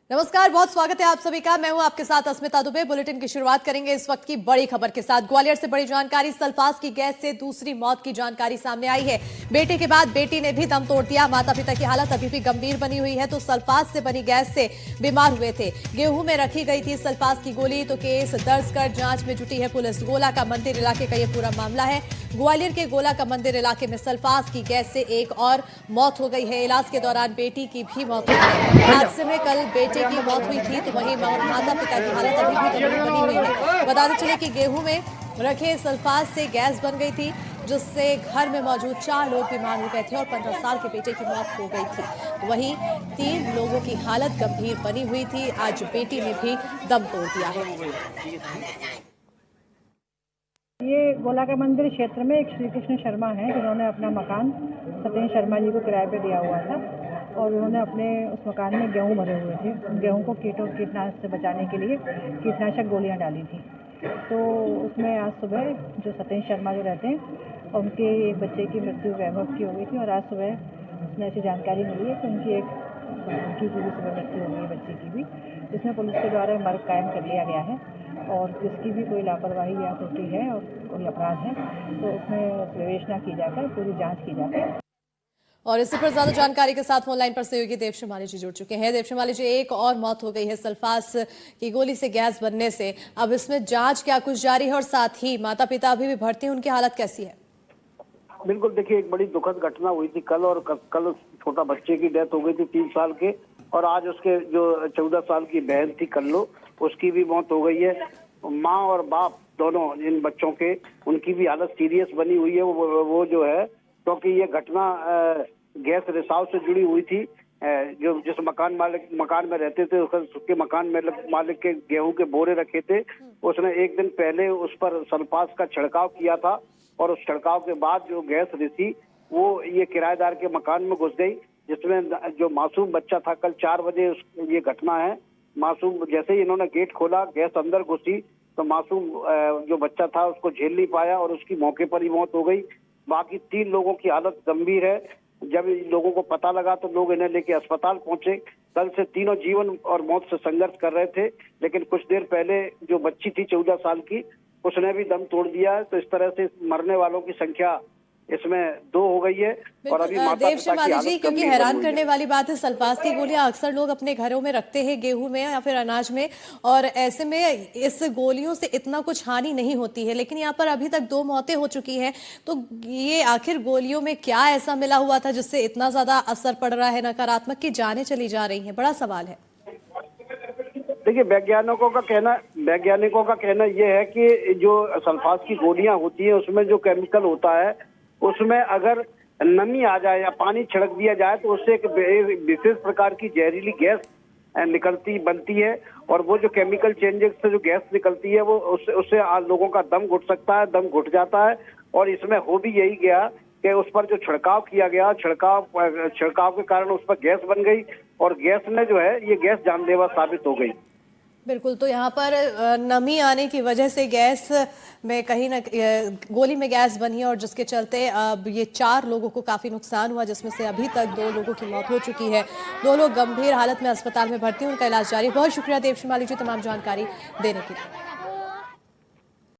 नमस्कार, बहुत स्वागत है आप सभी का। मैं हूं आपके साथ अस्मिता दुबे। बुलेटिन की शुरुआत करेंगे इस वक्त की बड़ी खबर के साथ। ग्वालियर से बड़ी जानकारी, सल्फास की गैस से दूसरी मौत की जानकारी सामने आई है। बेटे के बाद बेटी ने भी दम तोड़ दिया। माता पिता की हालत अभी भी गंभीर बनी हुई है। तो सल्फास से बनी गैस से बीमार हुए थे। गेहूं में रखी गई थी सल्फास की गोली, तो केस दर्ज कर जांच में जुटी है पुलिस। गोला का मंदिर इलाके का यह पूरा मामला है। ग्वालियर के गोला का मंदिर इलाके में सल्फास की गैस से एक और मौत हो गई है। इलाज के दौरान बेटी की भी मौत हुई है। हादसे में कल बेटे की मौत हुई थी, तो वहीं माता पिता की हालत अभी भी गंभीर बनी हुई है। बताते चले कि गेहूं में रखे सल्फास से गैस बन गई थी, जिससे घर में मौजूद 4 लोग बीमार हो गए थे और 15 साल के बेटे की मौत हो गई थी। वहीं 3 लोगों की हालत गंभीर बनी हुई थी। आज बेटी ने भी दम तोड़ दिया है। ये गोला का मंदिर क्षेत्र में एक श्री कृष्ण शर्मा हैं, जिन्होंने अपना मकान सत्येंद्र शर्मा जी को किराए पे दिया हुआ था और उन्होंने अपने उस मकान में गेहूं भरे हुए थे। गेहूं को कीटनाशक से बचाने के लिए कीटनाशक गोलियां डाली थी। तो उसमें आज सुबह जो सत्येंद्र शर्मा जो रहते हैं, उनके एक बच्चे की मृत्यु वैभव की हो गई थी और आज सुबह उसमें ऐसी जानकारी मिली है कि उनकी भी सुबह मृत्यु हो गई है, बच्चे की भी, जिसमें पुलिस के द्वारा मर्ग कायम कर लिया गया है और जिसकी भी कोई लापरवाही या त्रुटि है और कोई अपराध है तो उसमें विवेचना की जाकर पूरी जांच की जाती है। और इससे पर ज्यादा जानकारी के साथ फोन लाइन पर सहयोगी देव शिमाली जी जुड़ चुके हैं। देव शिमाली जी, एक और मौत हो गई है सल्फास की गोली से गैस बनने से। अब इसमें जांच क्या कुछ जारी है और साथ ही माता पिता अभी भी भर्ती हैं, उनकी हालत कैसी है? बिल्कुल, देखिए, एक बड़ी दुखद घटना हुई थी कल, और कल छोटा बच्चे की डेथ हो गई थी 3 साल के, और आज उसके जो 14 साल की बहन थी कल्लो, उसकी भी मौत हो गई है। माँ और बाप दोनों इन बच्चों के, उनकी भी हालत सीरियस बनी हुई है। वो जो है, क्योंकि ये घटना गैस रिसाव से जुड़ी हुई थी। जो जिस मकान में रहते थे, उसके मकान में मालिक के गेहूं के बोरे रखे थे, उसने एक दिन पहले उस पर सल्फास का छिड़काव किया था और उस छिड़काव के बाद जो गैस रिसी वो ये किराएदार के मकान में घुस गई, जिसमें जो मासूम बच्चा था, कल 4 बजे ये घटना है। मासूम जैसे ही इन्होंने गेट खोला, गैस अंदर घुसी, तो मासूम जो बच्चा था उसको झेल नहीं पाया और उसकी मौके पर ही मौत हो गई। बाकी 3 लोगों की हालत गंभीर है। जब इन लोगों को पता लगा तो लोग इन्हें लेके अस्पताल पहुंचे। कल से तीनों जीवन और मौत से संघर्ष कर रहे थे, लेकिन कुछ देर पहले जो बच्ची थी 14 साल की, उसने भी दम तोड़ दिया है। तो इस तरह से मरने वालों की संख्या इसमें 2 हो गई है। और अभी माता देव पिता की शिमाली जी, हालत क्योंकि गंभीर हैरान बनी हुई करने है। वाली बात है, सल्फास की गोलियां अक्सर लोग अपने घरों में रखते हैं, गेहूं में या फिर अनाज में, और ऐसे में इस गोलियों से इतना कुछ हानि नहीं होती है, लेकिन यहाँ पर अभी तक 2 मौतें हो चुकी हैं। तो ये आखिर गोलियों में क्या ऐसा मिला हुआ था जिससे इतना ज्यादा असर पड़ रहा है, नकारात्मक की जानें चली जा रही है? बड़ा सवाल है। देखिए, वैज्ञानिकों का कहना यह है कि जो सल्फास की गोलियां होती है, उसमें जो केमिकल होता है, उसमें अगर नमी आ जाए या पानी छिड़क दिया जाए तो उससे एक विशेष प्रकार की जहरीली गैस बनती है। और वो जो केमिकल चेंजेस से जो गैस निकलती है, वो उससे लोगों का दम घुट सकता है, दम घुट जाता है। और इसमें हो भी यही गया कि उस पर जो छिड़काव किया गया, छिड़काव के कारण उस पर गैस बन गई और गैस में जो है ये गैस जानलेवा साबित हो गई। बिल्कुल, तो यहाँ पर नमी आने की वजह से गैस में कहीं ना गोली में गैस बनी और जिसके चलते अब ये 4 लोगों को काफी नुकसान हुआ, जिसमें से अभी तक 2 लोगों की मौत हो चुकी है। 2 लोग गंभीर हालत में अस्पताल में भर्ती हैं, उनका इलाज जारी है। बहुत शुक्रिया देव शिमाली जी तमाम जानकारी देने के लिए।